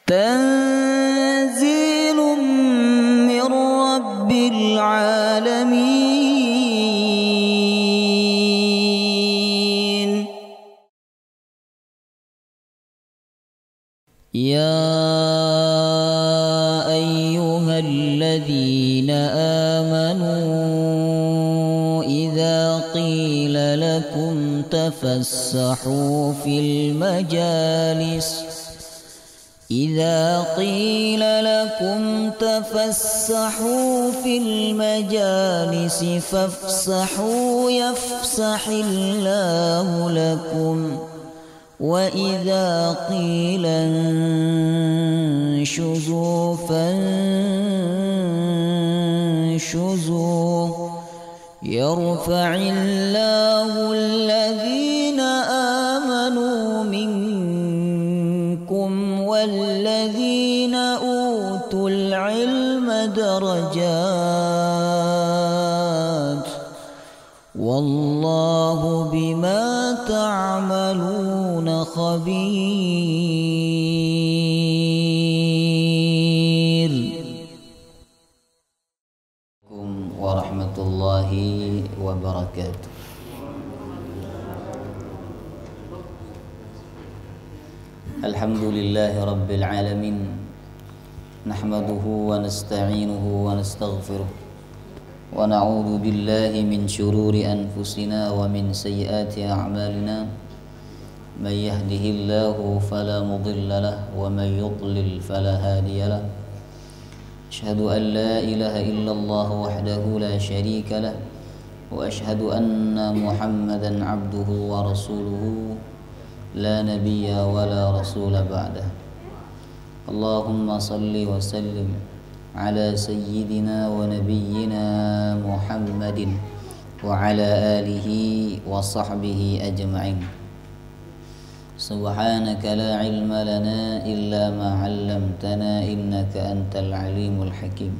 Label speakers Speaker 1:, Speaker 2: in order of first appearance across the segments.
Speaker 1: تنزيل من رب العالمين. يا أيها الذين آمنوا إذا قيل لكم تفسحوا في المجالس فافسحوا يفسح الله لكم، وإذا قيل انشزوا فانشزوا يرفع الله الذين آمنوا منكم والذين أوتوا العلم درجات، والله بما تعملون خبير. ورحمة الله وبركاته. الحمد لله رب العالمين، نحمده ونستعينه ونستغفره، ونعوذ بالله من شرور أنفسنا ومن سيئات أعمالنا، من يهده الله فلا مضل له ومن يضلل فلا هادي له. أشهد أن لا إله إلا الله وحده لا شريك له، وأشهد أن محمدا عبده ورسوله لا نبي ولا رسول بعده. اللهم صل وسلم على سيدنا ونبينا محمد وعلى آله وصحبه أجمعين. سبحانك لا علم لنا إلا ما علمتنا إنك أنت العليم الحكيم.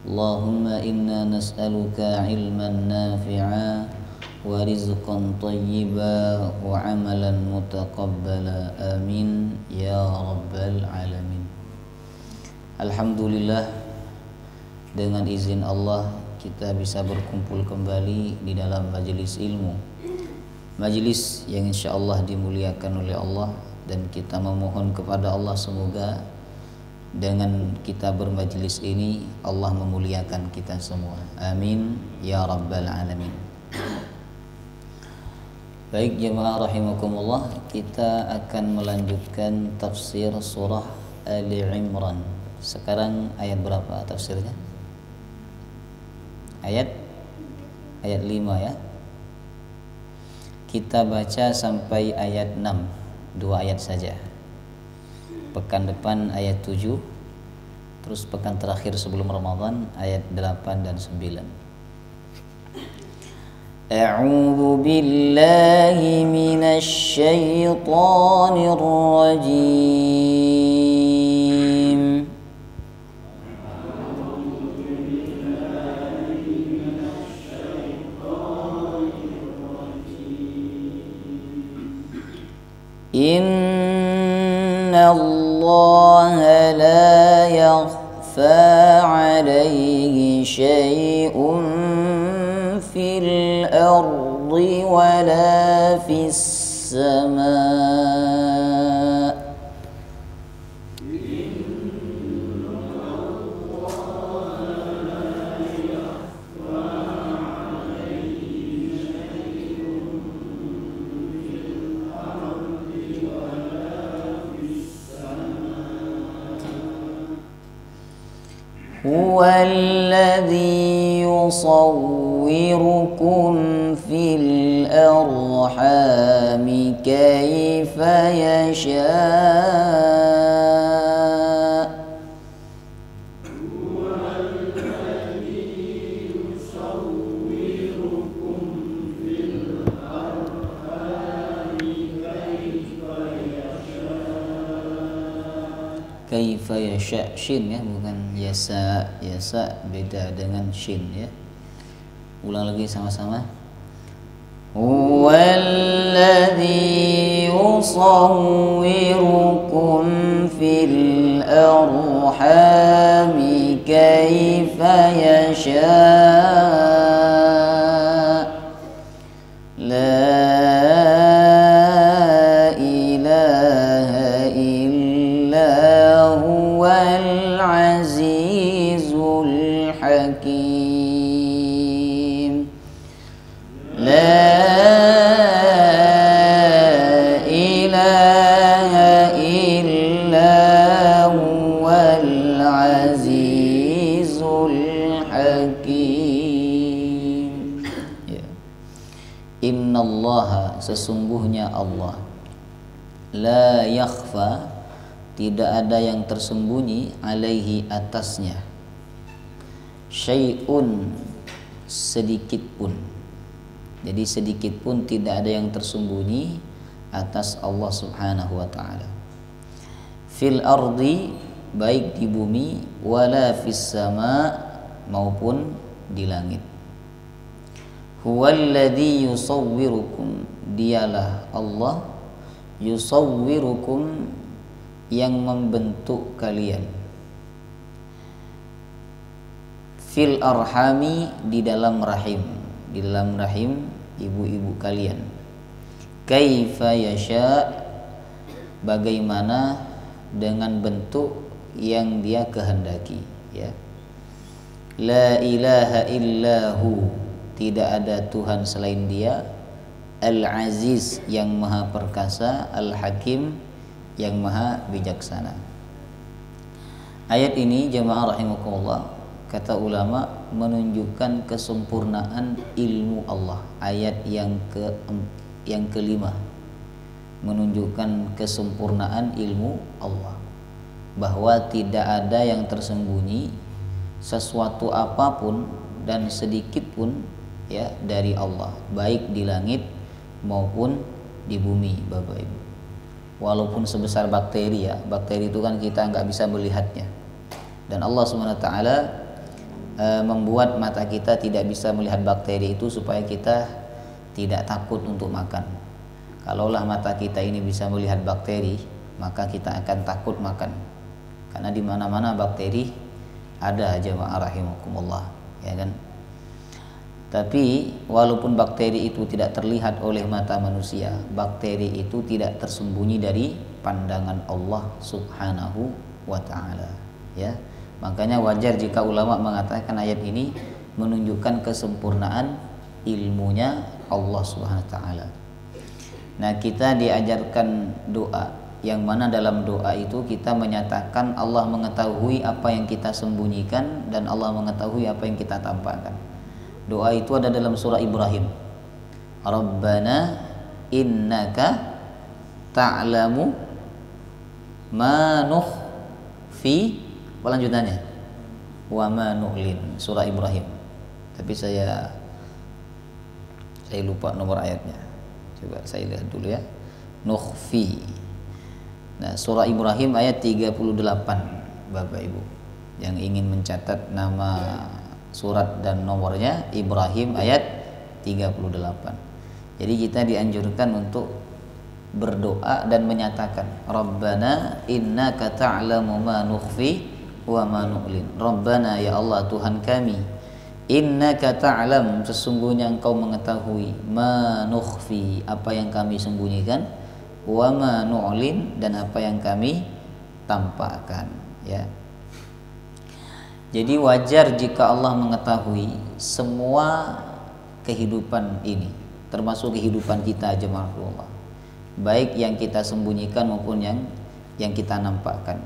Speaker 1: اللهم إنا نسألك علما نافعا ورزقا طيبا وعملا متقبلا، آمين يا رب العالمين. Alhamdulillah, dengan izin Allah kita bisa berkumpul kembali di dalam majelis ilmu, majelis yang insya Allah dimuliakan oleh Allah, dan kita memohon kepada Allah semoga dengan kita bermajelis ini Allah memuliakan kita semua, amin ya rabbal alamin. Baik jemaah rahimakumullah, kita akan melanjutkan tafsir surah Ali Imran. Sekarang ayat berapa tafsirnya? Ayat 5 ya. Kita baca sampai ayat 6, 2 ayat saja. Pekan depan ayat 7, terus pekan terakhir sebelum Ramadan ayat 8 dan 9. A'udzu billahi minasy syaithanir rajim. Inna Allah la yakhfa alayhi syai'un fil ardi wala fis sama'. هو الذي يصوركم في الأرحام كيف يشاء kaifa yasha, shin ya, bukan yasa. Yasa beda dengan shin ya. Ulang lagi sama-sama. Huwallazi yusawwirukum fil sesungguhnya Allah, la yakhfa, tidak ada yang tersembunyi, alaihi, atasnya, syai'un, sedikit pun. Jadi sedikit pun tidak ada yang tersembunyi atas Allah Subhanahu wa taala. Fil ardi, baik di bumi, wala fis sama, maupun di langit. Huwallazi yusawwirukum, dialah Allah, yusawwirukum, yang membentuk kalian, fil arhami, di dalam rahim, di dalam rahim ibu-ibu kalian, kaifa yasha, bagaimana dengan bentuk yang dia kehendaki, ya. La ilaha illahu, tidak ada Tuhan selain Dia, Al-Aziz, yang maha perkasa, Al-Hakim, yang maha bijaksana. Ayat ini jemaah rahimakumullah, kata ulama, menunjukkan kesempurnaan ilmu Allah. Ayat yang kelima menunjukkan kesempurnaan ilmu Allah, bahwa tidak ada yang tersembunyi sesuatu apapun dan sedikit pun, ya, dari Allah, baik di langit maupun di bumi, Bapak Ibu. Walaupun sebesar bakteri, ya, bakteri itu kan kita nggak bisa melihatnya, dan Allah Subhanahu wa taala membuat mata kita tidak bisa melihat bakteri itu supaya kita tidak takut untuk makan. Kalaulah mata kita ini bisa melihat bakteri, maka kita akan takut makan, karena di mana-mana bakteri ada, jemaah rahimakumullah, ya kan. Tapi walaupun bakteri itu tidak terlihat oleh mata manusia, bakteri itu tidak tersembunyi dari pandangan Allah Subhanahu wa taala, ya. Makanya wajar jika ulama mengatakan ayat ini menunjukkan kesempurnaan ilmunya Allah Subhanahu wa taala. Nah, kita diajarkan doa, yang mana dalam doa itu kita menyatakan Allah mengetahui apa yang kita sembunyikan dan Allah mengetahui apa yang kita tampakkan. Doa itu ada dalam surah Ibrahim. Rabbana innaka ta'lamu ma nukhfi, lanjutannya, wa ma nu'lin, surah Ibrahim. Tapi saya lupa nomor ayatnya. Coba saya lihat dulu, ya. Nukhfi. Nah, surah Ibrahim ayat 38, Bapak Ibu yang ingin mencatat nama surat dan nomornya, Ibrahim ayat 38. Jadi kita dianjurkan untuk berdoa dan menyatakan Rabbana innaka ta'lamu ma nukhfi wa ma nu'lin. Rabbana, ya Allah Tuhan kami, innaka ta'lam, sesungguhnya Engkau mengetahui, ma nukhfi, apa yang kami sembunyikan, wa ma nu'lin, dan apa yang kami tampakkan, ya. Jadi wajar jika Allah mengetahui semua kehidupan ini, termasuk kehidupan kita, jemaah Allah, baik yang kita sembunyikan maupun yang kita nampakkan,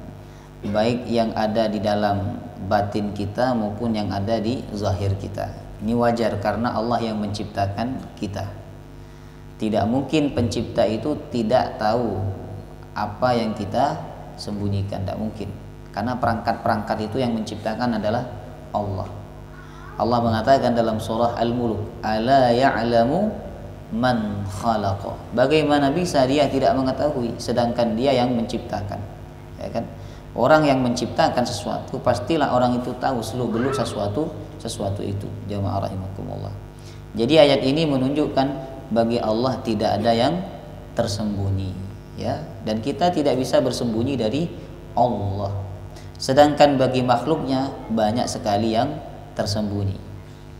Speaker 1: baik yang ada di dalam batin kita maupun yang ada di zahir kita. Ini wajar karena Allah yang menciptakan kita. Tidak mungkin pencipta itu tidak tahu apa yang kita sembunyikan, tidak mungkin. Karena perangkat-perangkat itu yang menciptakan adalah Allah. Allah mengatakan dalam surah Al-Mulk, ala ya'lamu man khalaqa. Bagaimana bisa dia tidak mengetahui sedangkan dia yang menciptakan, ya kan? Orang yang menciptakan sesuatu pastilah orang itu tahu seluk-beluk sesuatu itu, jamaah rahimakumullah. Jadi ayat ini menunjukkan bagi Allah tidak ada yang tersembunyi, ya, dan kita tidak bisa bersembunyi dari Allah. Sedangkan bagi makhluknya banyak sekali yang tersembunyi,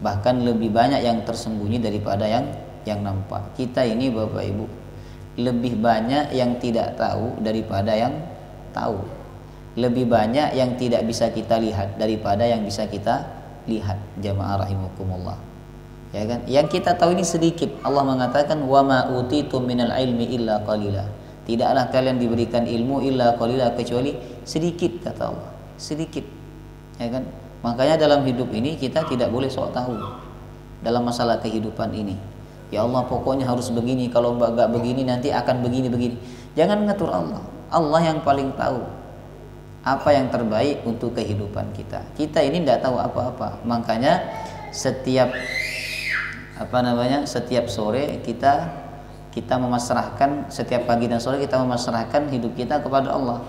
Speaker 1: bahkan lebih banyak yang tersembunyi daripada yang nampak. Kita ini, Bapak Ibu, lebih banyak yang tidak tahu daripada yang tahu. Lebih banyak yang tidak bisa kita lihat daripada yang bisa kita lihat, jamaah rahimakumullah, ya kan? Yang kita tahu ini sedikit. Allah mengatakan wa ma utitum minal ilmi illa qalila. Tidaklah kalian diberikan ilmu illa qalila, kecuali sedikit, kata Allah, sedikit, ya kan? Makanya dalam hidup ini kita tidak boleh sok tahu dalam masalah kehidupan ini. Ya Allah pokoknya harus begini, kalau nggak begini nanti akan begini. Jangan ngatur Allah. Allah yang paling tahu apa yang terbaik untuk kehidupan kita. Kita ini tidak tahu apa-apa. Makanya setiap setiap sore kita memasrahkan, setiap pagi dan sore kita memasrahkan hidup kita kepada Allah.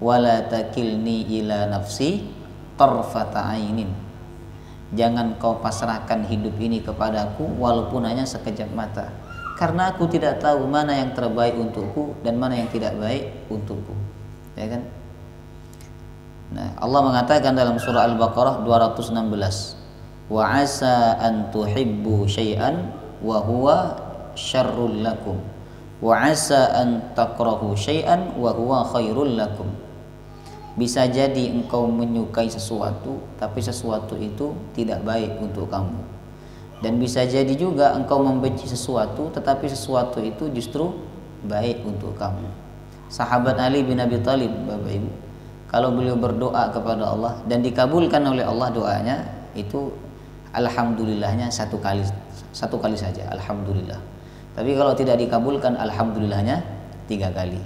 Speaker 1: Wala takilni ila nafsi tarfata ainin. Jangan kau pasrahkan hidup ini kepadaku walaupun hanya sekejap mata, karena aku tidak tahu mana yang terbaik untukku dan mana yang tidak baik untukku, ya kan? Nah, Allah mengatakan dalam surah Al-Baqarah 216, wa asa an tuhibbu syai'an wa huwa syarrul lakum wa asa an takrahu syai'an wa huwa khairul lakum. Bisa jadi engkau menyukai sesuatu, tapi sesuatu itu tidak baik untuk kamu. Dan bisa jadi juga engkau membenci sesuatu, tetapi sesuatu itu justru baik untuk kamu. Sahabat Ali bin Abi Thalib, Bapak Ibu, kalau beliau berdoa kepada Allah dan dikabulkan oleh Allah doanya, itu alhamdulillahnya satu kali saja, alhamdulillah. Tapi kalau tidak dikabulkan, alhamdulillahnya 3 kali.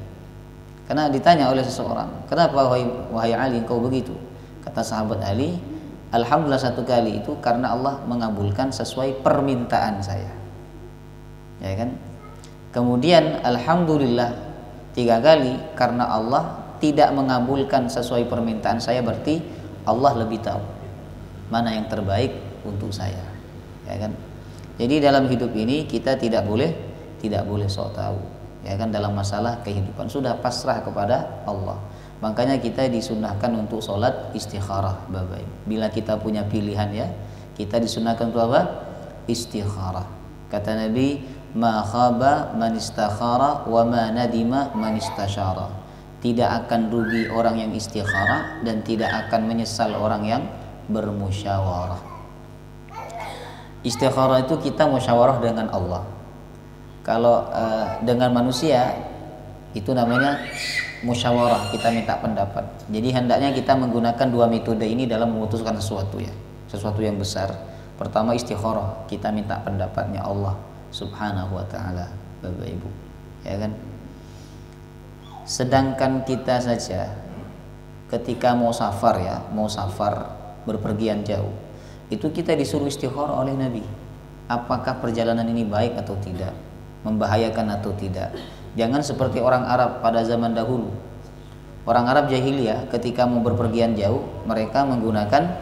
Speaker 1: Karena ditanya oleh seseorang, kenapa wahai Ali engkau begitu? Kata sahabat Ali, alhamdulillah 1 kali itu karena Allah mengabulkan sesuai permintaan saya, ya kan? Kemudian alhamdulillah 3 kali karena Allah tidak mengabulkan sesuai permintaan saya, berarti Allah lebih tahu mana yang terbaik untuk saya, ya kan? Jadi dalam hidup ini kita tidak boleh sok tahu, ya kan? Dalam masalah kehidupan sudah pasrah kepada Allah. Makanya kita disunahkan untuk sholat istikharah, Bapak Ibu. Bila kita punya pilihan, ya, kita disunahkan untuk apa? Istikharah. Kata Nabi, ma khaba man istakhara wa ma nadima man istasyara. Tidak akan rugi orang yang istikharah dan tidak akan menyesal orang yang bermusyawarah. Istikharah itu kita musyawarah dengan Allah. Kalau dengan manusia itu namanya musyawarah, kita minta pendapat. Jadi hendaknya kita menggunakan 2 metode ini dalam memutuskan sesuatu, ya, sesuatu yang besar. Pertama istikharah, kita minta pendapatnya Allah Subhanahu wa taala, Bapak Ibu, ya kan? Sedangkan kita saja ketika mau safar berpergian jauh, itu kita disuruh istikharah oleh Nabi. Apakah perjalanan ini baik atau tidak, membahayakan atau tidak. Jangan seperti orang Arab pada zaman dahulu. Orang Arab jahiliyah ketika mau berpergian jauh, mereka menggunakan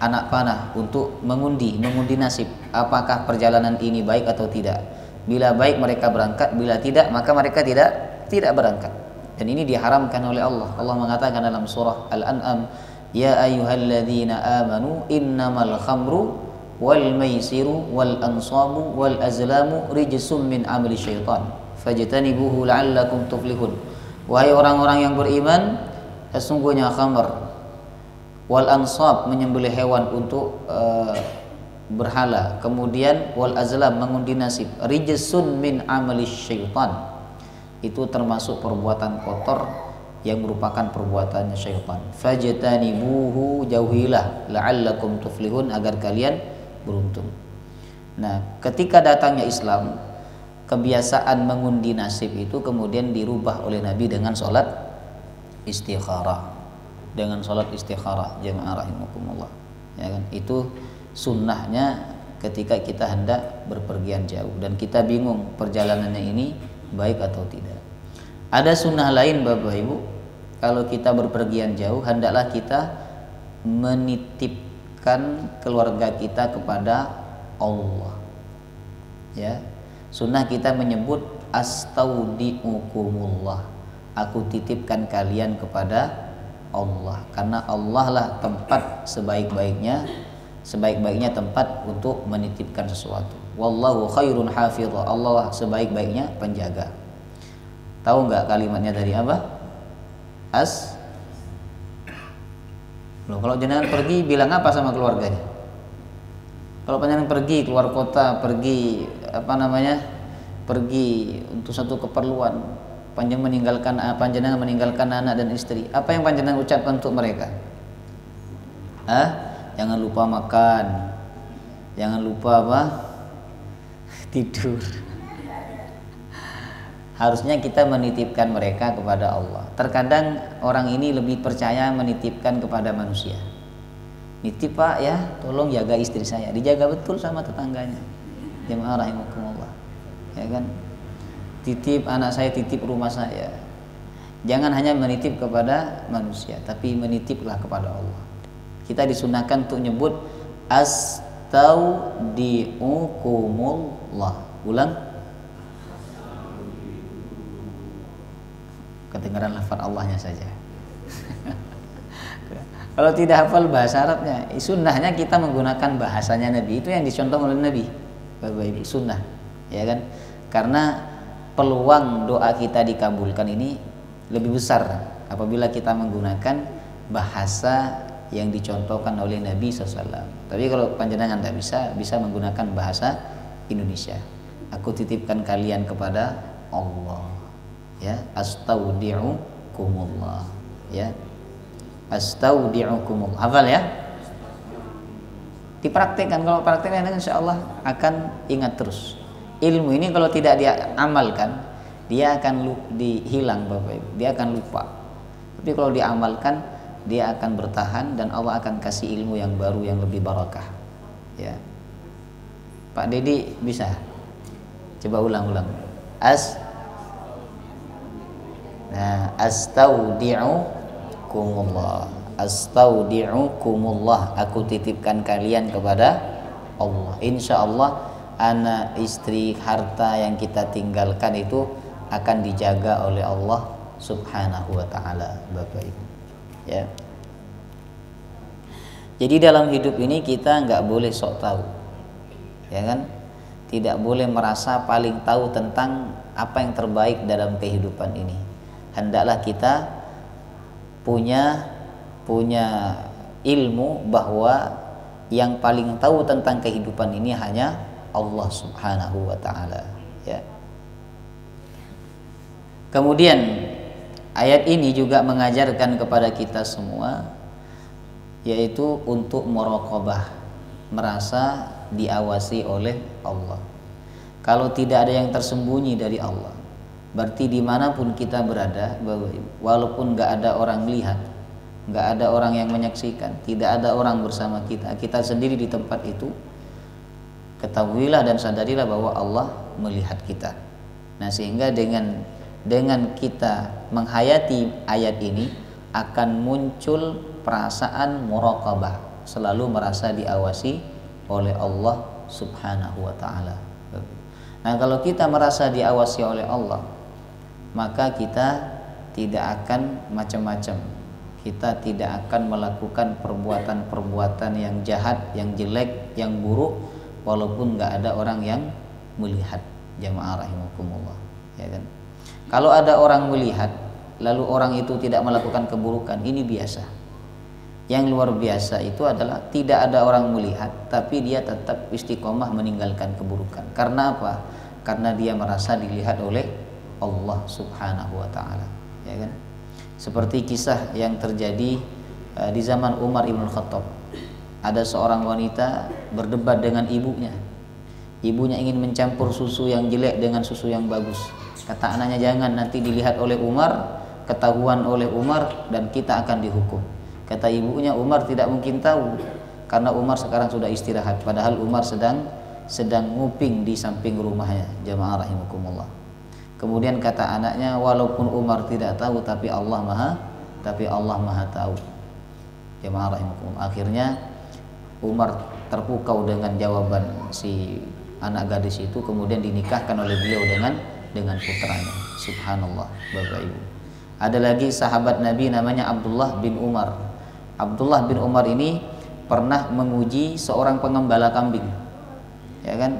Speaker 1: anak panah untuk mengundi nasib. Apakah perjalanan ini baik atau tidak. Bila baik mereka berangkat, bila tidak maka mereka tidak berangkat. Dan ini diharamkan oleh Allah. Allah mengatakan dalam surah Al-An'am, ya ayyuhalladzina amanu innamal khamru wal maisiru wal ansabu wal azlamu rijsum min amali syaitan fajtanibuhu la'allakum tuflihun. Wahai orang-orang yang beriman, sesungguhnya khamr wal ansab menyembelih hewan untuk berhala, kemudian wal azlam mengundi nasib, rijsun min amali syaitan, itu termasuk perbuatan kotor yang merupakan perbuatannya syaitan. Fajtanibuhu, jauhilah, la'allakum tuflihun, agar kalian beruntung. Nah, ketika datangnya Islam, kebiasaan mengundi nasib itu kemudian dirubah oleh Nabi dengan sholat istikharah. Dengan sholat istikharah, jemaah rahimakumullah, ya kan? Itu sunnahnya ketika kita hendak berpergian jauh dan kita bingung perjalanannya ini baik atau tidak. Ada sunnah lain, Bapak Ibu, kalau kita berpergian jauh hendaklah kita menitipkan keluarga kita kepada Allah, ya. Sunnah kita menyebut astaudiukumullah, aku titipkan kalian kepada Allah, karena Allah lah tempat sebaik-baiknya tempat untuk menitipkan sesuatu. Wallahu khairun hafidha, Allah lah sebaik-baiknya penjaga. Tahu nggak kalimatnya dari apa? Loh, kalau jenengan pergi bilang apa sama keluarganya? Kalau jenengan pergi keluar kota, pergi untuk satu keperluan, panjenengan meninggalkan anak dan istri, apa yang panjenengan ucapkan untuk mereka? Jangan lupa makan, jangan lupa tidur. Harusnya kita menitipkan mereka kepada Allah. Terkadang orang ini lebih percaya menitipkan kepada manusia. Nitip Pak ya, tolong jaga istri saya. Dijaga betul sama tetangganya. Jemaah rahimakumullah. Ya kan? Titip anak saya, titip rumah saya. Jangan hanya menitip kepada manusia, tapi menitiplah kepada Allah. Kita disunahkan untuk nyebut astaudiukumullah. Ulang. Kedengaran lafaz Allahnya saja. Kalau tidak hafal bahasa Arabnya, sunnahnya kita menggunakan bahasanya Nabi. Itu yang dicontoh oleh Nabi, Bapak Ibu, sunnah, ya kan? Karena peluang doa kita dikabulkan ini lebih besar apabila kita menggunakan bahasa yang dicontohkan oleh Nabi SAW. Tapi kalau panjenengan tidak bisa menggunakan bahasa Indonesia. Aku titipkan kalian kepada Allah. Ya, astaudiukumullah. Ya, astaudiukumullah. Hafal ya? Dipraktikkan. Kalau praktekkan insya Allah akan ingat terus. Ilmu ini kalau tidak diamalkan, dia akan hilang Bapak Ibu. Dia akan lupa. Tapi kalau diamalkan, dia akan bertahan dan Allah akan kasih ilmu yang baru yang lebih barakah. Ya. Pak Dedi bisa? Coba ulang-ulang. Astaudiukumullah. Astaudiukumullah. Aku titipkan kalian kepada Allah. Insya Allah anak, istri, harta yang kita tinggalkan itu akan dijaga oleh Allah Subhanahu wa ta'ala, Bapak Ibu. Ya. Jadi dalam hidup ini kita nggak boleh sok tahu, ya kan? Tidak boleh merasa paling tahu tentang apa yang terbaik dalam kehidupan ini. Hendaklah kita punya ilmu bahwa yang paling tahu tentang kehidupan ini hanya Allah Subhanahu wa ta'ala, ya. Kemudian ayat ini juga mengajarkan kepada kita semua, yaitu untuk muraqabah, merasa diawasi oleh Allah. Kalau tidak ada yang tersembunyi dari Allah, berarti dimanapun kita berada, walaupun gak ada orang melihat, gak ada orang yang menyaksikan, tidak ada orang bersama kita, kita sendiri di tempat itu, ketahuilah dan sadarilah bahwa Allah melihat kita. Nah, sehingga dengan kita menghayati ayat ini akan muncul perasaan muraqabah, selalu merasa diawasi oleh Allah Subhanahu wa ta'ala. Nah, kalau kita merasa diawasi oleh Allah, maka kita tidak akan macam-macam. Kita tidak akan melakukan perbuatan-perbuatan yang jahat, yang jelek, yang buruk, walaupun nggak ada orang yang melihat. Jamaah rahimakumullah, ya kan? Kalau ada orang melihat, lalu orang itu tidak melakukan keburukan, ini biasa. Yang luar biasa itu adalah tidak ada orang melihat, tapi dia tetap istiqomah meninggalkan keburukan. Karena apa? Karena dia merasa dilihat oleh Allah Subhanahu wa ta'ala, ya kan? Seperti kisah yang terjadi di zaman Umar ibn Khattab. Ada seorang wanita berdebat dengan ibunya. Ibunya ingin mencampur susu yang jelek dengan susu yang bagus. Kata anaknya, jangan, nanti dilihat oleh Umar, ketahuan oleh Umar, dan kita akan dihukum. Kata ibunya, Umar tidak mungkin tahu, karena Umar sekarang sudah istirahat, padahal Umar sedang nguping di samping rumahnya. Jamaah rahimakumullah. Kemudian kata anaknya, walaupun Umar tidak tahu, tapi Allah maha tahu. Jamaah rahimakumullah. Akhirnya Umar terpukau dengan jawaban si anak gadis itu, kemudian dinikahkan oleh beliau dengan putranya. Subhanallah, Bapak Ibu. Ada lagi sahabat Nabi namanya Abdullah bin Umar. Abdullah bin Umar ini pernah menguji seorang pengembala kambing, ya kan?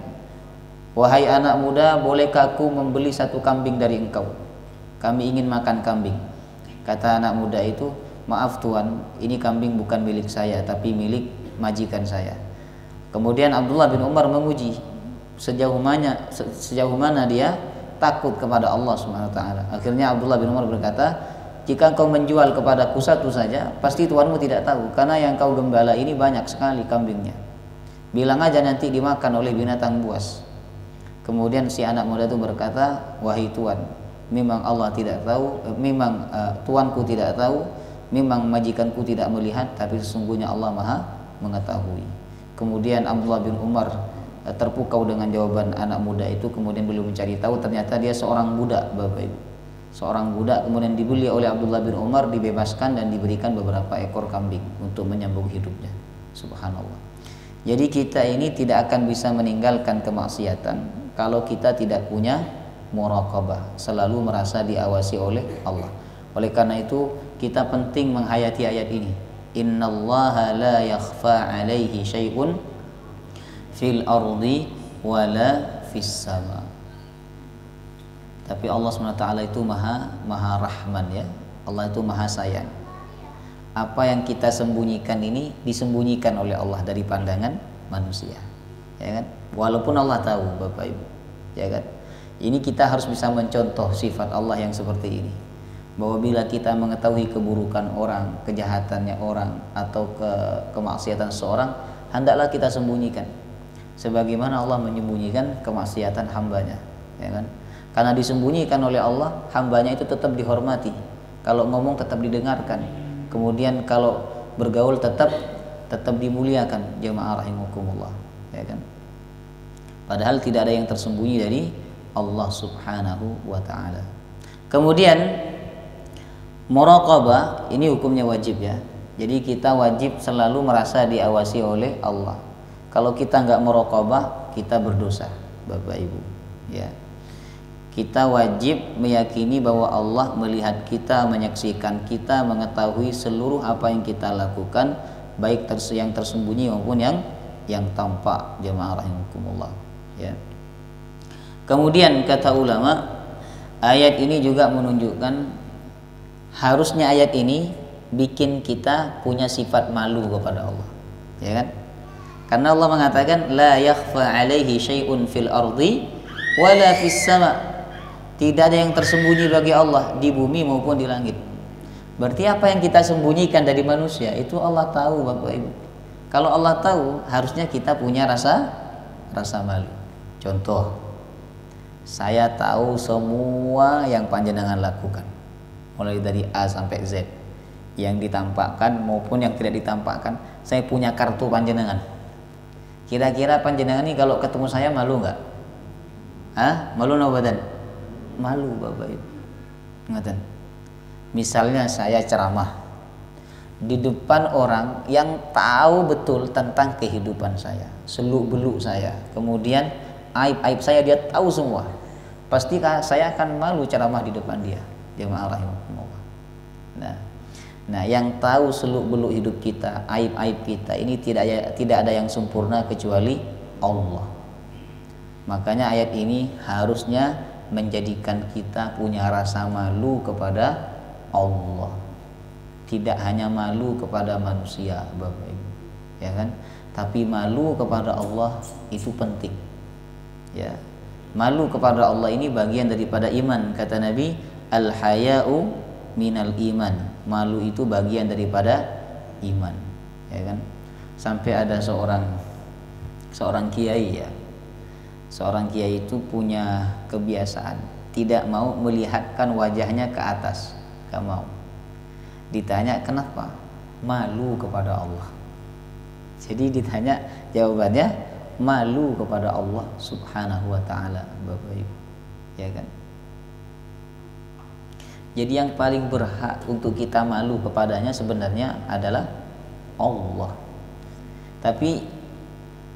Speaker 1: Wahai anak muda, bolehkah aku membeli satu kambing dari engkau? Kami ingin makan kambing. Kata anak muda itu, maaf tuan, ini kambing bukan milik saya, tapi milik majikan saya. Kemudian Abdullah bin Umar menguji sejauh mana dia takut kepada Allah Subhanahu wa ta'ala. Akhirnya Abdullah bin Umar berkata, jika engkau menjual kepadaku satu saja, pasti tuanmu tidak tahu, karena yang kau gembala ini banyak sekali kambingnya. Bilang aja nanti dimakan oleh binatang buas. Kemudian si anak muda itu berkata, wahai Tuan, memang Allah tidak tahu, memang tuanku tidak tahu, memang majikanku tidak melihat, tapi sesungguhnya Allah Maha mengetahui. Kemudian Abdullah bin Umar terpukau dengan jawaban anak muda itu, kemudian beliau mencari tahu, ternyata dia seorang budak, Bapak Ibu. Seorang budak kemudian dibeli oleh Abdullah bin Umar, dibebaskan dan diberikan beberapa ekor kambing untuk menyambung hidupnya. Subhanallah. Jadi kita ini tidak akan bisa meninggalkan kemaksiatan kalau kita tidak punya muraqabah, selalu merasa diawasi oleh Allah. Oleh karena itu kita penting menghayati ayat ini. Innallaha la yakhfa 'alaihi syai'un fil ardi wala fis sama. Tapi Allah SWT itu maha rahman ya. Allah itu maha sayang. Apa yang kita sembunyikan ini disembunyikan oleh Allah dari pandangan manusia, ya kan? Walaupun Allah tahu, Bapak Ibu, ya kan? Ini kita harus bisa mencontoh sifat Allah yang seperti ini. Bahwa bila kita mengetahui keburukan orang, kejahatannya orang, atau kemaksiatan seorang, hendaklah kita sembunyikan. Sebagaimana Allah menyembunyikan kemaksiatan hambanya, ya kan? Karena disembunyikan oleh Allah, hambanya itu tetap dihormati. Kalau ngomong tetap didengarkan. Kemudian kalau bergaul tetap dimuliakan, jamaah rahimakumullah, ya kan? Padahal tidak ada yang tersembunyi dari Allah Subhanahu wa taala. Kemudian muraqabah ini hukumnya wajib ya. Jadi kita wajib selalu merasa diawasi oleh Allah. Kalau kita nggak muraqabah, kita berdosa, Bapak Ibu, ya. Kita wajib meyakini bahwa Allah melihat kita, menyaksikan kita, mengetahui seluruh apa yang kita lakukan, baik yang tersembunyi maupun yang tampak, jamaah rahimakumullah, ya. Kemudian kata ulama, ayat ini juga menunjukkan harusnya ayat ini bikin kita punya sifat malu kepada Allah, ya kan? Karena Allah mengatakan la yakhfa 'alaihi syai'un fil ardi wala fis sama'. Tidak ada yang tersembunyi bagi Allah di bumi maupun di langit. Berarti apa yang kita sembunyikan dari manusia itu Allah tahu, Bapak Ibu. Kalau Allah tahu, harusnya kita punya rasa malu. Contoh, saya tahu semua yang panjenengan lakukan, mulai dari A sampai Z, yang ditampakkan maupun yang tidak ditampakkan. Saya punya kartu panjenengan. Kira-kira panjenengan ini kalau ketemu saya malu nggak? Malu no badan? Malu, Bapak Ibu. Ngeten. Misalnya saya ceramah di depan orang yang tahu betul tentang kehidupan saya, seluk-beluk saya, kemudian aib-aib saya dia tahu semua. Pasti saya akan malu ceramah di depan dia. Jamaah rahimakumullah. Nah, yang tahu seluk-beluk hidup kita, aib-aib kita ini tidak ada yang sempurna kecuali Allah. Makanya ayat ini harusnya menjadikan kita punya rasa malu kepada Allah, tidak hanya malu kepada manusia, Bapak Ibu, ya kan? Tapi malu kepada Allah itu penting, ya. Malu kepada Allah ini bagian daripada iman, kata Nabi, al-haya'u minal iman. Malu itu bagian daripada iman, ya kan? Sampai ada seorang kiai ya. Seorang kiai itu punya kebiasaan tidak mau melihatkan wajahnya ke atas, gak mau. Ditanya kenapa? Malu kepada Allah. Jadi ditanya, jawabannya malu kepada Allah Subhanahu wa taala, Bapak Ibu, ya kan? Jadi yang paling berhak untuk kita malu kepadanya sebenarnya adalah Allah. Tapi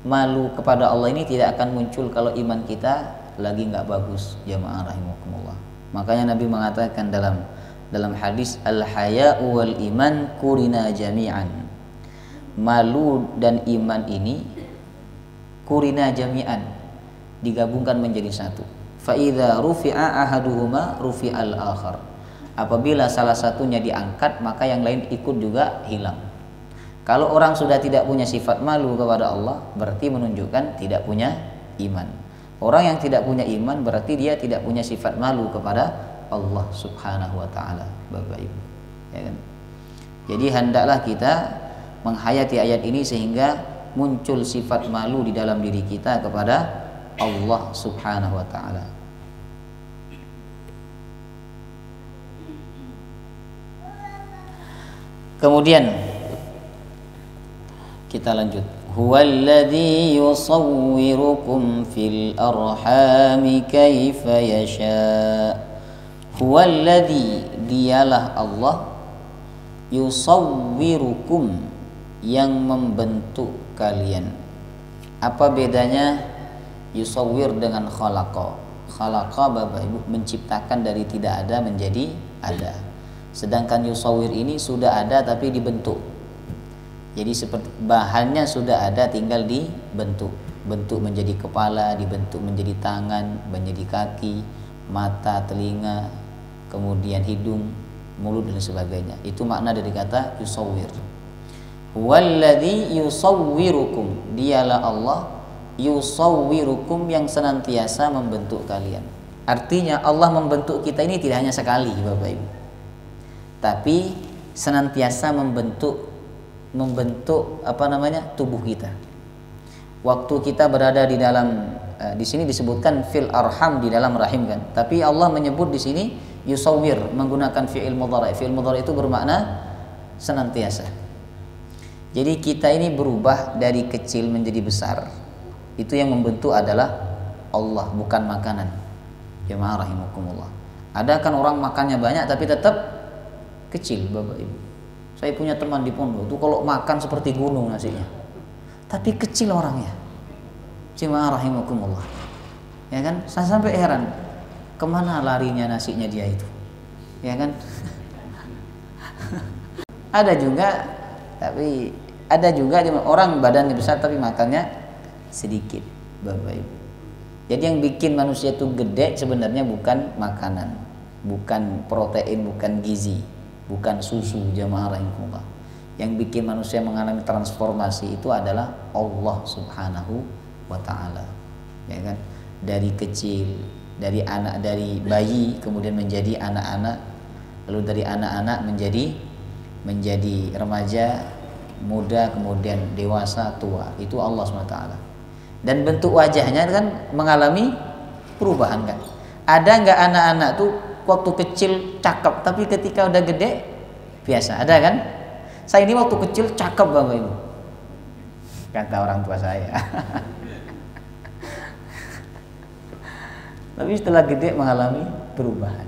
Speaker 1: malu kepada Allah ini tidak akan muncul kalau iman kita lagi nggak bagus, jamaah rahimakumullah. Makanya Nabi mengatakan dalam hadis, al-haya'u wal iman kurina jami'an. Malu dan iman ini kurina jami'an, digabungkan menjadi satu. Fa idza rufi'a ahaduhuma rufi'al akhar. Apabila salah satunya diangkat, maka yang lain ikut juga hilang. Kalau orang sudah tidak punya sifat malu kepada Allah, berarti menunjukkan tidak punya iman. Orang yang tidak punya iman berarti dia tidak punya sifat malu kepada Allah Subhanahu wa taala, Bapak Ibu, ya kan? Jadi hendaklah kita menghayati ayat ini sehingga muncul sifat malu di dalam diri kita kepada Allah Subhanahu wa taala. Kemudian kita lanjut. Huwallazi yusawwirukum fil arhami kaifa yasha. Huwallazi, dialah Allah, yusawwirukum, yang membentuk kalian. Apa bedanya yusawwir dengan khalaqa? Khalaqa Bapak Ibu menciptakan dari tidak ada menjadi ada. Sedangkan yusawwir ini sudah ada tapi dibentuk. Jadi seperti bahannya sudah ada, tinggal dibentuk. Bentuk menjadi kepala, dibentuk menjadi tangan, menjadi kaki, mata, telinga, kemudian hidung, mulut dan sebagainya. Itu makna dari kata yusawwir. Walladzi yusawwirukum, dialah Allah yusawwirukum, yang senantiasa membentuk kalian. Artinya Allah membentuk kita ini tidak hanya sekali Bapak Ibu, tapi senantiasa membentuk tubuh kita. Waktu kita berada di dalam di sini disebutkan fil arham, di dalam rahim kan. Tapi Allah menyebut di sini yusawwir menggunakan fi'il mudhari'. Fi'il mudhari' itu bermakna senantiasa. Jadi kita ini berubah dari kecil menjadi besar. Itu yang membentuk adalah Allah, bukan makanan. Jemaah rahimakumullah. Ada kan orang makannya banyak tapi tetap kecil Bapak Ibu. Saya punya teman di pondok itu kalau makan seperti gunung nasinya, tapi kecil orangnya. Jemaah rahimakumullah. Ya kan? Saya sampai heran, kemana larinya nasinya dia itu? Ya kan? Ada juga orang badannya besar tapi makannya sedikit Bapak Ibu. Jadi yang bikin manusia itu gede sebenarnya bukan makanan, bukan protein, bukan gizi, bukan susu. Jamaah rahimakumullah. Yang bikin manusia mengalami transformasi itu adalah Allah Subhanahu wa taala. Ya kan? Dari kecil, dari bayi kemudian menjadi anak-anak, lalu dari anak-anak menjadi remaja, muda, kemudian dewasa, tua. Itu Allah SWT. Dan bentuk wajahnya kan mengalami perubahan kan. Ada nggak anak-anak tuh waktu kecil cakep, tapi ketika udah gede biasa? Ada kan? Saya ini waktu kecil cakep Bapak Ibu, kata orang tua saya. Tapi setelah gede mengalami perubahan,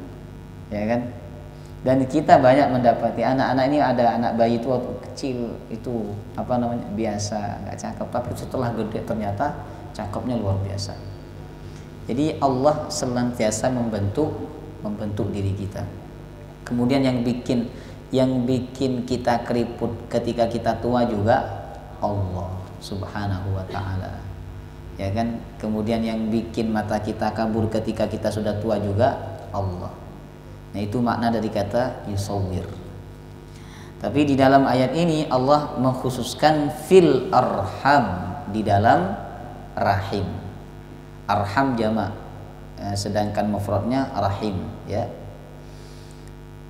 Speaker 1: ya kan? Dan kita banyak mendapati anak-anak ini, ada anak bayi itu waktu kecil itu biasa, nggak cakep, tapi setelah gede ternyata cakepnya luar biasa. Jadi Allah senantiasa membentuk diri kita. Kemudian yang bikin kita keriput ketika kita tua juga Allah Subhanahu wa taala. Ya kan? Kemudian yang bikin mata kita kabur ketika kita sudah tua juga Allah. Nah, itu makna dari kata yusawwir. Tapi di dalam ayat ini Allah mengkhususkan fil arham, di dalam rahim. Arham jamak, sedangkan mufradnya rahim, ya.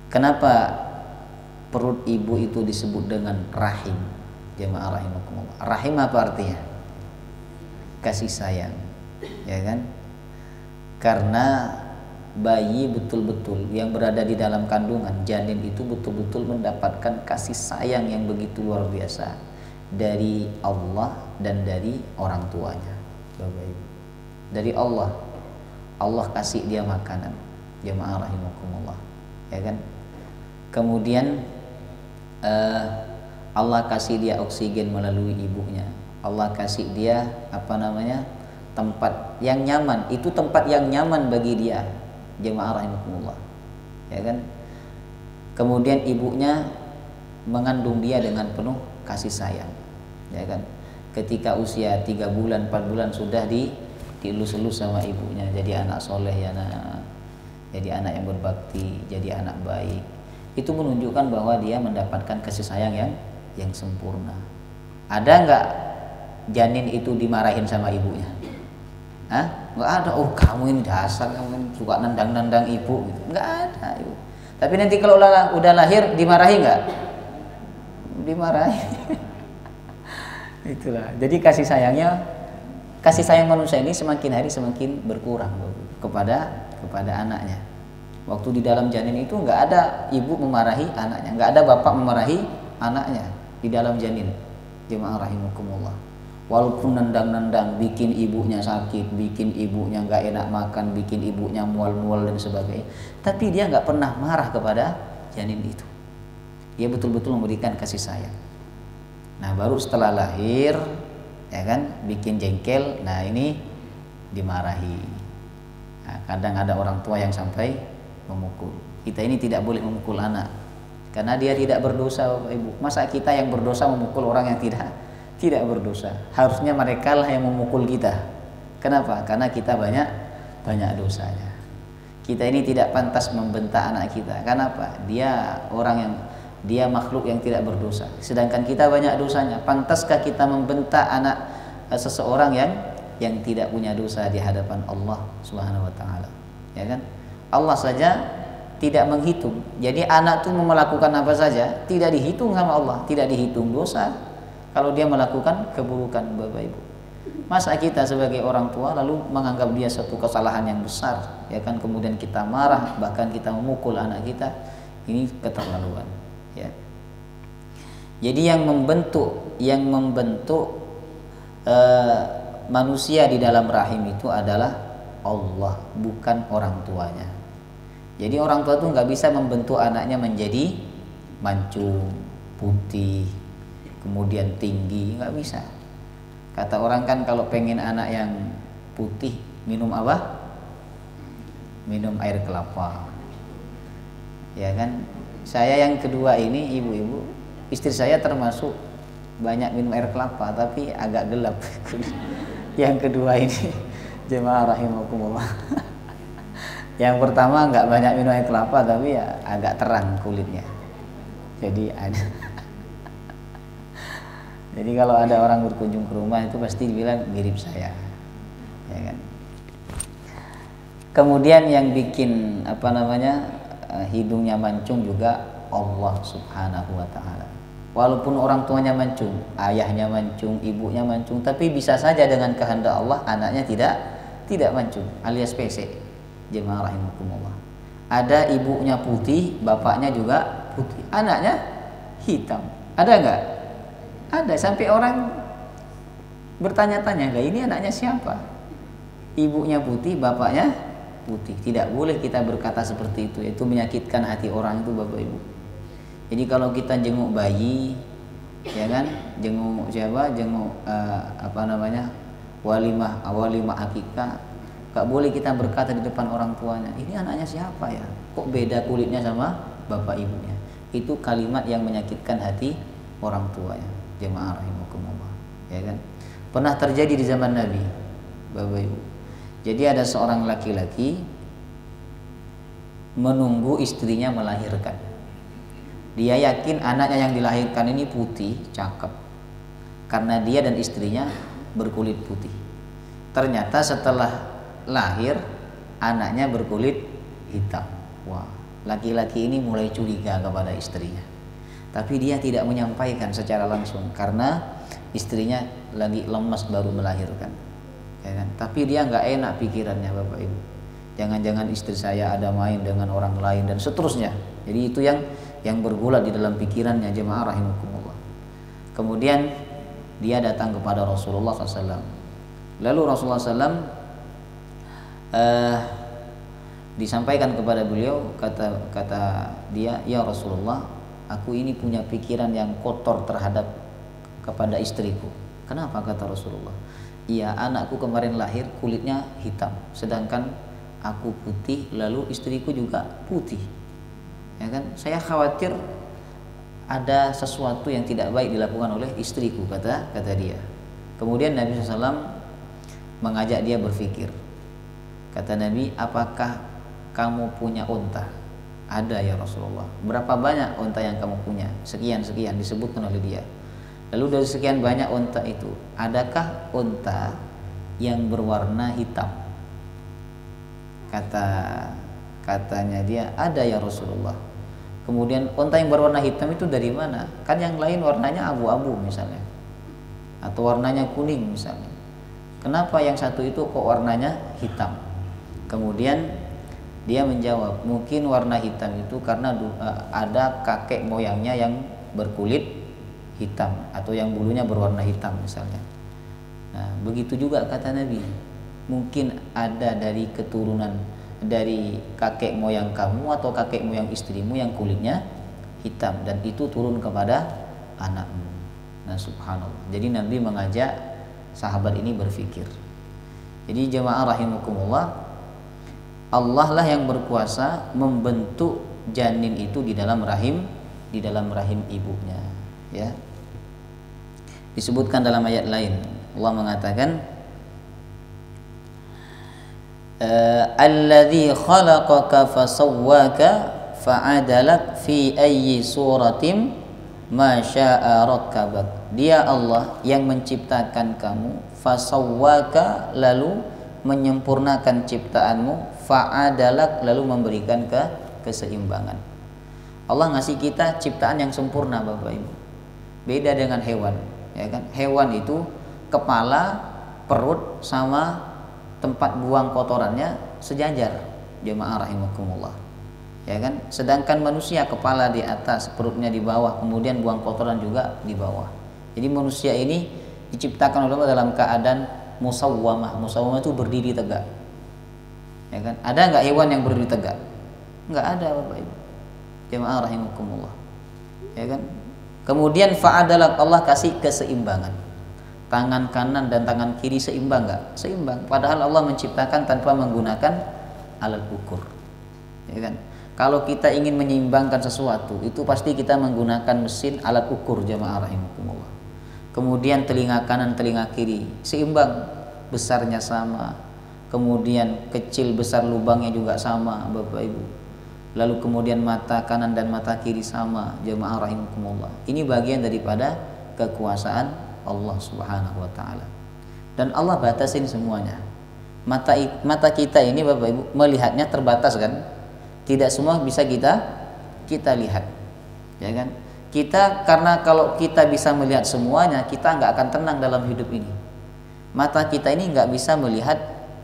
Speaker 1: Kenapa perut ibu itu disebut dengan rahim? Jamaah rahimakumullah. Rahim apa artinya? Kasih sayang, ya kan? Karena bayi betul-betul yang berada di dalam kandungan, janin itu betul-betul mendapatkan kasih sayang yang begitu luar biasa dari Allah dan dari orang tuanya, Bapak Ibu. Dari Allah kasih dia makanan, jamaah rahimakumullah, ya kan? Kemudian Allah kasih dia oksigen melalui ibunya. Allah kasih dia tempat yang nyaman. Itu tempat yang nyaman bagi dia, jemaah rahimakumullah, ya kan? Kemudian ibunya mengandung dia dengan penuh kasih sayang, ya kan? Ketika usia 3 bulan 4 bulan sudah dielus-elus sama ibunya, jadi anak soleh, ya nak, jadi anak yang berbakti, jadi anak baik. Itu menunjukkan bahwa dia mendapatkan kasih sayang yang sempurna. Ada nggak janin itu dimarahin sama ibunya? Nggak ada. Oh, kamu ini dasar, kamu ini suka nendang-nendang ibu gitu. Nggak ada ibu. Tapi nanti kalau udah lahir dimarahi nggak? Dimarahi. Itulah. Jadi kasih sayangnya kasih sayang manusia ini semakin hari semakin berkurang kepada anaknya. Waktu di dalam janin itu nggak ada ibu memarahi anaknya, nggak ada bapak memarahi anaknya di dalam janin. Jemaah rahimakumullah. Walaupun nendang-nendang, bikin ibunya sakit, bikin ibunya nggak enak makan, bikin ibunya mual-mual dan sebagainya, tapi dia nggak pernah marah kepada janin itu. Dia betul-betul memberikan kasih sayang. Nah, baru setelah lahir, ya kan, bikin jengkel. Nah, ini dimarahi. Nah, kadang ada orang tua yang sampai memukul. Kita ini tidak boleh memukul anak, karena dia tidak berdosa, Bapak Ibu. Masa kita yang berdosa memukul orang yang tidak berdosa? Harusnya mereka lah yang memukul kita. Kenapa? Karena kita banyak dosanya. Kita ini tidak pantas membentak anak kita. Kenapa? Dia makhluk yang tidak berdosa. Sedangkan kita banyak dosanya. Pantaskah kita membentak anak seseorang yang tidak punya dosa di hadapan Allah Subhanahu wa taala? Ya kan? Allah saja tidak menghitung. Jadi anak itu melakukan apa saja tidak dihitung sama Allah, tidak dihitung dosa kalau dia melakukan keburukan, Bapak Ibu. Masa kita sebagai orang tua lalu menganggap dia suatu kesalahan yang besar, ya kan? Kemudian kita marah, bahkan kita memukul anak kita. Ini keterlaluan, ya. Jadi yang membentuk manusia di dalam rahim itu adalah Allah, bukan orang tuanya. Jadi orang tua itu nggak bisa membentuk anaknya menjadi mancung, putih, kemudian tinggi, nggak bisa. Kata orang kan kalau pengen anak yang putih, minum apa? Minum air kelapa. Ya kan? Saya yang kedua ini, ibu-ibu, istri saya termasuk banyak minum air kelapa, tapi agak gelap. Yang kedua ini, jemaah rahimakumullah. Yang pertama nggak banyak minum air kelapa, tapi ya agak terang kulitnya. Jadi ada. Jadi kalau ada orang berkunjung ke rumah itu pasti dibilang mirip saya, ya kan. Kemudian yang bikin hidungnya mancung juga Allah Subhanahu wa taala. Walaupun orang tuanya mancung, ayahnya mancung, ibunya mancung, tapi bisa saja dengan kehendak Allah anaknya tidak mancung, alias pesek. Jemaah rahimakumullah. Ada ibunya putih, bapaknya juga putih, anaknya hitam. Ada enggak? Ada, sampai orang bertanya-tanya, lah ini anaknya siapa? Ibunya putih, bapaknya putih. Tidak boleh kita berkata seperti itu. Itu menyakitkan hati orang itu, Bapak Ibu. Jadi kalau kita jenguk bayi, ya kan, jenguk siapa? Jenguk walimah akikah, gak boleh kita berkata di depan orang tuanya, ini anaknya siapa ya? Kok beda kulitnya sama bapak ibunya? Itu kalimat yang menyakitkan hati orang tuanya. Jemaah rahimakumullah, ya kan? Pernah terjadi di zaman Nabi, Bapak Ibu. Jadi ada seorang laki-laki menunggu istrinya melahirkan. Dia yakin anaknya yang dilahirkan ini putih, cakep, karena dia dan istrinya berkulit putih. Ternyata setelah lahir anaknya berkulit hitam. Wah, laki-laki ini mulai curiga kepada istrinya. Tapi dia tidak menyampaikan secara langsung karena istrinya lagi lemas baru melahirkan, ya kan? Tapi dia nggak enak pikirannya, Bapak Ibu. Jangan-jangan istri saya ada main dengan orang lain dan seterusnya. Jadi itu yang bergulat di dalam pikirannya, jemaah rahimakumullah. Kemudian dia datang kepada Rasulullah SAW. Lalu Rasulullah SAW disampaikan kepada beliau, kata dia, ya Rasulullah, aku ini punya pikiran yang kotor terhadap kepada istriku. Kenapa? Kata Rasulullah. Iya, anakku kemarin lahir kulitnya hitam, sedangkan aku putih, lalu istriku juga putih. Ya kan? Saya khawatir ada sesuatu yang tidak baik dilakukan oleh istriku, kata dia. Kemudian Nabi SAW mengajak dia berpikir. Kata Nabi, apakah kamu punya unta? Ada ya Rasulullah. Berapa banyak unta yang kamu punya? Sekian disebutkan oleh dia. Lalu dari sekian banyak unta itu, adakah unta yang berwarna hitam? Katanya dia, ada ya Rasulullah. Kemudian unta yang berwarna hitam itu dari mana? Kan yang lain warnanya abu-abu misalnya, atau warnanya kuning misalnya. kenapa yang satu itu kok warnanya hitam? Kemudian dia menjawab, mungkin warna hitam itu karena ada kakek moyangnya yang berkulit hitam atau yang bulunya berwarna hitam misalnya. Nah, begitu juga kata Nabi, mungkin ada dari keturunan dari kakek moyang kamu atau kakek moyang istrimu yang kulitnya hitam dan itu turun kepada anakmu. Nah, subhanallah. Jadi Nabi mengajak sahabat ini berfikir. Jadi jemaah rahimakumullah, Allah lah yang berkuasa membentuk janin itu di dalam rahim ibunya, ya. Disebutkan dalam ayat lain, Allah mengatakan alladzi khalaqaka fasawwaka fa'adalak fi ayyi suratin ma syaa rakkabak. Dia Allah yang menciptakan kamu, fasawwaka lalu menyempurnakan ciptaanmu, fa'adalak lalu memberikan keseimbangan. Allah ngasih kita ciptaan yang sempurna Bapak Ibu. Beda dengan hewan, ya kan? Hewan itu kepala, perut sama tempat buang kotorannya sejajar, jemaah rahimakumullah, ya kan? Sedangkan manusia kepala di atas, perutnya di bawah, kemudian buang kotoran juga di bawah. Jadi manusia ini diciptakan oleh Allah dalam keadaan musawwamah. Musawwamah itu berdiri tegak, ya kan? Ada nggak hewan yang berdiri tegak? Nggak ada Bapak Ibu, jemaah rahimakumullah, ya kan? Kemudian fa'adalak, Allah kasih keseimbangan. Tangan kanan dan tangan kiri seimbang nggak? Seimbang. Padahal Allah menciptakan tanpa menggunakan alat ukur, ya kan? Kalau kita ingin menyeimbangkan sesuatu, itu pasti kita menggunakan mesin alat ukur, jemaah rahimakumullah. Kemudian telinga kanan, telinga kiri seimbang, besarnya sama. Kemudian kecil besar lubangnya juga sama, Bapak Ibu. Lalu kemudian mata kanan dan mata kiri sama, jemaah rahimakumullah. Ini bagian daripada kekuasaan Allah Subhanahu wa taala. Dan Allah batasin semuanya. Mata kita ini Bapak Ibu melihatnya terbatas kan? Tidak semua bisa kita lihat. Ya kan? Kita, karena kalau kita bisa melihat semuanya, kita nggak akan tenang dalam hidup ini. Mata kita ini nggak bisa melihat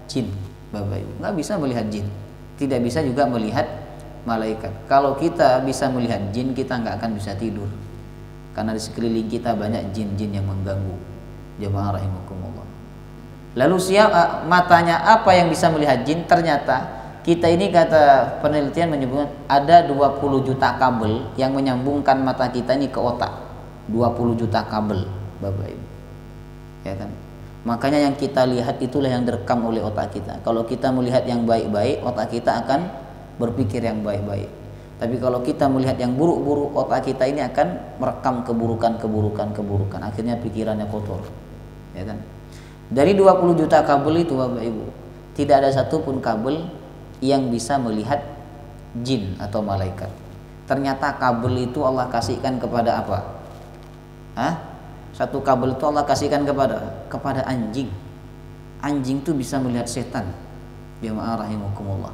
Speaker 1: jin, Bapak Ibu. Nggak bisa melihat jin. Tidak bisa juga melihat malaikat. Kalau kita bisa melihat jin, kita nggak akan bisa tidur. Karena di sekeliling kita banyak jin-jin yang mengganggu, jemaah rahimakumullah. Lalu matanya apa yang bisa melihat jin? Ternyata kita ini, kata penelitian menyebutkan ada 20 juta kabel yang menyambungkan mata kita ini ke otak. 20 juta kabel, Bapak Ibu, ya kan? Makanya yang kita lihat itulah yang direkam oleh otak kita. Kalau kita melihat yang baik-baik, otak kita akan berpikir yang baik-baik. Tapi kalau kita melihat yang buruk-buruk, otak kita ini akan merekam keburukan. Akhirnya pikirannya kotor, ya kan? Dari 20 juta kabel itu Bapak Ibu, tidak ada satupun kabel yang bisa melihat jin atau malaikat. Ternyata kabel itu Allah kasihkan kepada apa? Satu kabel itu Allah kasihkan kepada anjing. Anjing itu bisa melihat setan, jemaah rahimakumullah.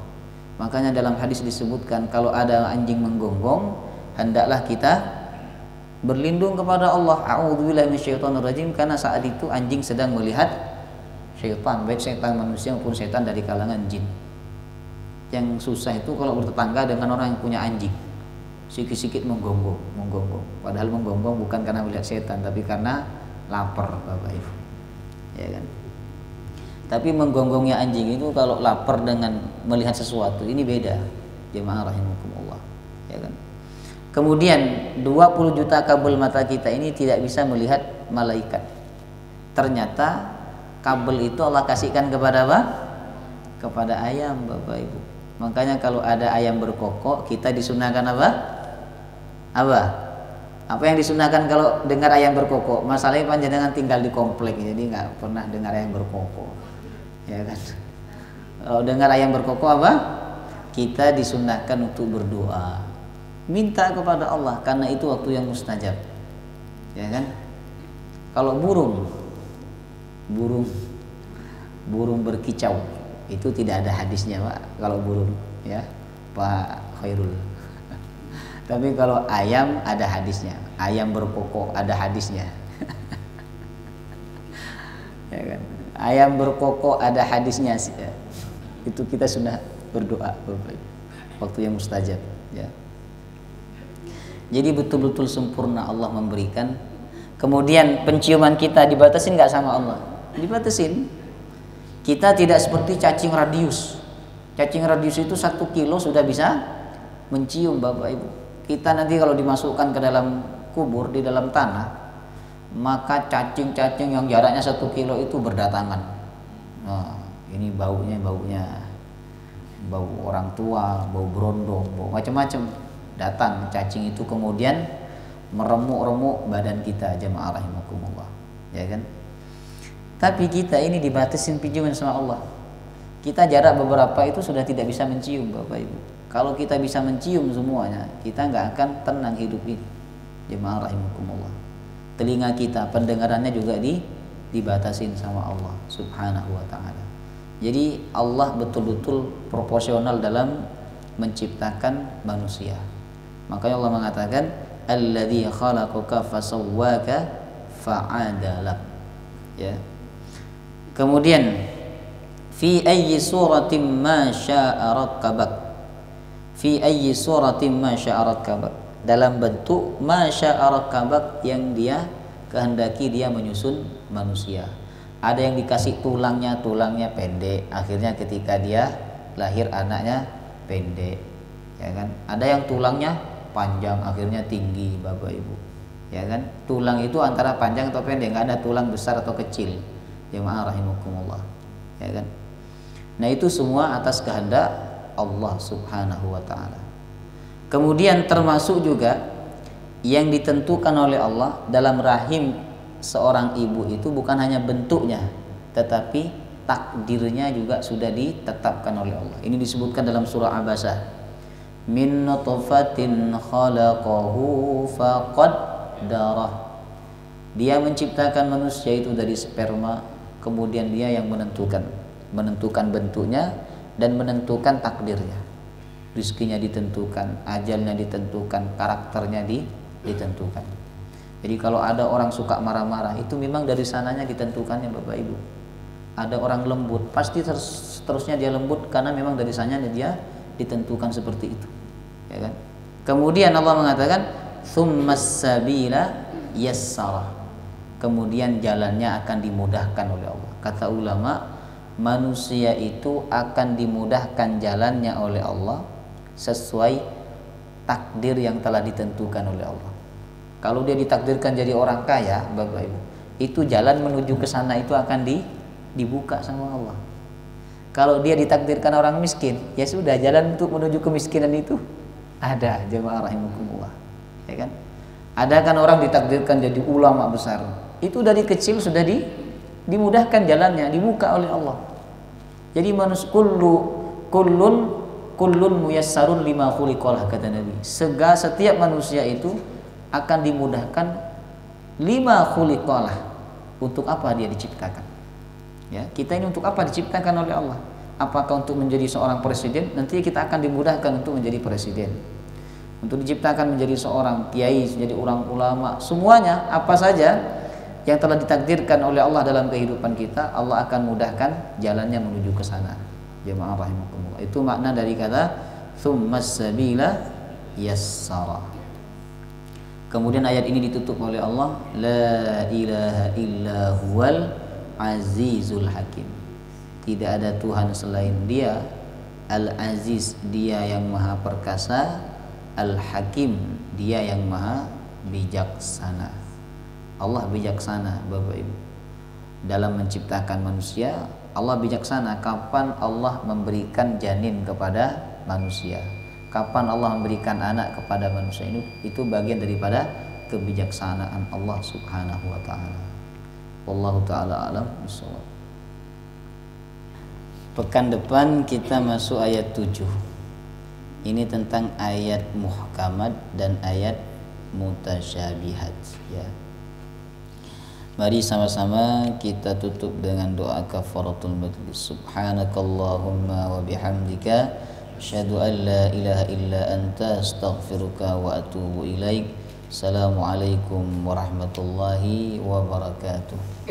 Speaker 1: Makanya dalam hadis disebutkan kalau ada anjing menggonggong, hendaklah kita berlindung kepada Allah. A'udzubillahi minasyaitonirrajim, karena saat itu anjing sedang melihat syaitan, baik syaitan manusia maupun syaitan dari kalangan jin. Yang susah itu kalau bertetangga dengan orang yang punya anjing, sikit-sikit menggonggong. Padahal menggonggong bukan karena melihat setan, tapi karena lapar, Bapak Ibu, ya kan? Tapi menggonggongnya anjing itu kalau lapar dengan melihat sesuatu, ini beda, jemaah rahimakumullah, ya kan? Kemudian 20 juta kabel mata kita ini tidak bisa melihat malaikat. Ternyata kabel itu Allah kasihkan kepada apa? Kepada ayam, Bapak Ibu. Makanya kalau ada ayam berkokok, kita disunahkan apa? Apa yang disunahkan kalau dengar ayam berkokok? Masalahnya panjenengan tinggal di komplek, jadi nggak pernah dengar ayam berkokok, ya kan? Kalau dengar ayam berkokok apa? Kita disunahkan untuk berdoa, minta kepada Allah, karena itu waktu yang mustajab, ya kan? Kalau burung berkicau itu tidak ada hadisnya, Pak. Kalau burung, ya Pak Khairul. Tapi kalau ayam ada hadisnya, ayam berkokok ada hadisnya. Ya kan? Ayam berkokok ada hadisnya sih ya. Itu kita sudah berdoa waktu yang mustajab ya. Jadi betul-betul sempurna Allah memberikan. Kemudian penciuman kita dibatasin nggak sama Allah? Dibatasin. Kita tidak seperti cacing radius. Cacing radius itu 1 kilo sudah bisa mencium Bapak Ibu. Kita nanti kalau dimasukkan ke dalam kubur di dalam tanah, maka cacing-cacing yang jaraknya 1 kilo itu berdatangan. Nah, ini baunya bau orang tua, bau berondong, bau macam-macam. Datang cacing itu kemudian meremuk-remuk badan kita, jemaah rahimakumullah. Ya kan? Tapi kita ini dibatasin penciuman sama Allah. Kita jarak beberapa itu sudah tidak bisa mencium Bapak Ibu. Kalau kita bisa mencium semuanya, kita nggak akan tenang hidup ini, jemaah rahimakumullah. Telinga kita, pendengarannya juga dibatasin sama Allah subhanahu wa ta'ala. Jadi Allah betul-betul proporsional dalam menciptakan manusia. Makanya Allah mengatakan alladzi khalaqaka fasawwaka fa'adalak. Ya. Kemudian fi ayyi suratin ma syaa rakkabak. Fi ayyi suratin ma syaa rakkabak. Dalam bentuk masya'arakabak yang dia kehendaki dia menyusun manusia. Ada yang dikasih tulangnya pendek, akhirnya ketika dia lahir anaknya pendek, ya kan? Ada yang tulangnya panjang, akhirnya tinggi Bapak Ibu, ya kan? Tulang itu antara panjang atau pendek, nggak ada tulang besar atau kecil, jemaah rahimakumullah, ya kan? Nah itu semua atas kehendak Allah subhanahu wa ta'ala. Kemudian termasuk juga yang ditentukan oleh Allah dalam rahim seorang ibu itu bukan hanya bentuknya, tetapi takdirnya juga sudah ditetapkan oleh Allah. Ini disebutkan dalam surah Abasa. Min nutfatin khalaqahu faqaddarah. Dia menciptakan manusia itu dari sperma, kemudian dia yang menentukan bentuknya dan menentukan takdirnya. Rizkinya ditentukan, ajalnya ditentukan, karakternya ditentukan. Jadi kalau ada orang suka marah-marah, itu memang dari sananya ditentukannya Bapak Ibu. Ada orang lembut, pasti seterusnya dia lembut karena memang dari sananya dia ditentukan seperti itu, ya kan? Kemudian Allah mengatakan tsummas sabila yassara. Kemudian jalannya akan dimudahkan oleh Allah. Kata ulama, manusia itu akan dimudahkan jalannya oleh Allah sesuai takdir yang telah ditentukan oleh Allah. Kalau dia ditakdirkan jadi orang kaya, Bapak Ibu, itu jalan menuju ke sana itu akan dibuka sama Allah. Kalau dia ditakdirkan orang miskin, ya sudah, jalan untuk menuju kemiskinan itu ada, jemaah rahimakumullah, ya kan? Ada kan orang ditakdirkan jadi ulama besar, itu dari kecil sudah dimudahkan jalannya, dibuka oleh Allah. Jadi manusia kullun muyassarun lima khuliqalah, kata Nabi. Setiap manusia itu akan dimudahkan lima khuliqalah. Untuk apa dia diciptakan? Ya, kita ini untuk apa diciptakan oleh Allah? Apakah untuk menjadi seorang presiden? Nanti kita akan dimudahkan untuk menjadi presiden. Untuk diciptakan menjadi seorang kiai, menjadi orang ulama, semuanya apa saja yang telah ditakdirkan oleh Allah dalam kehidupan kita, Allah akan mudahkan jalannya menuju ke sana. Jemaah rahimakumullah. Itu makna dari kata tsummas sabila yassara. Kemudian ayat ini ditutup oleh Allah, la ilaha illa huwal azizul hakim. Tidak ada Tuhan selain Dia, Al-Aziz, Dia yang maha perkasa, Al-Hakim, Dia yang maha bijaksana. Allah bijaksana Bapak Ibu dalam menciptakan manusia. Allah bijaksana kapan Allah memberikan janin kepada manusia, kapan Allah memberikan anak kepada manusia. Itu bagian daripada kebijaksanaan Allah subhanahu wa ta'ala. Wallahu ta'ala alam bishawab. Pekan depan kita masuk ayat 7. Ini tentang ayat muhkamat dan ayat mutasyabihat, ya. Mari sama-sama kita tutup dengan doa kafaratul majlis. Subhanakallahumma wa bihamdika asyhadu an la ilaha illa anta astaghfiruka wa atubu ilaik. Assalamualaikum warahmatullahi wabarakatuh.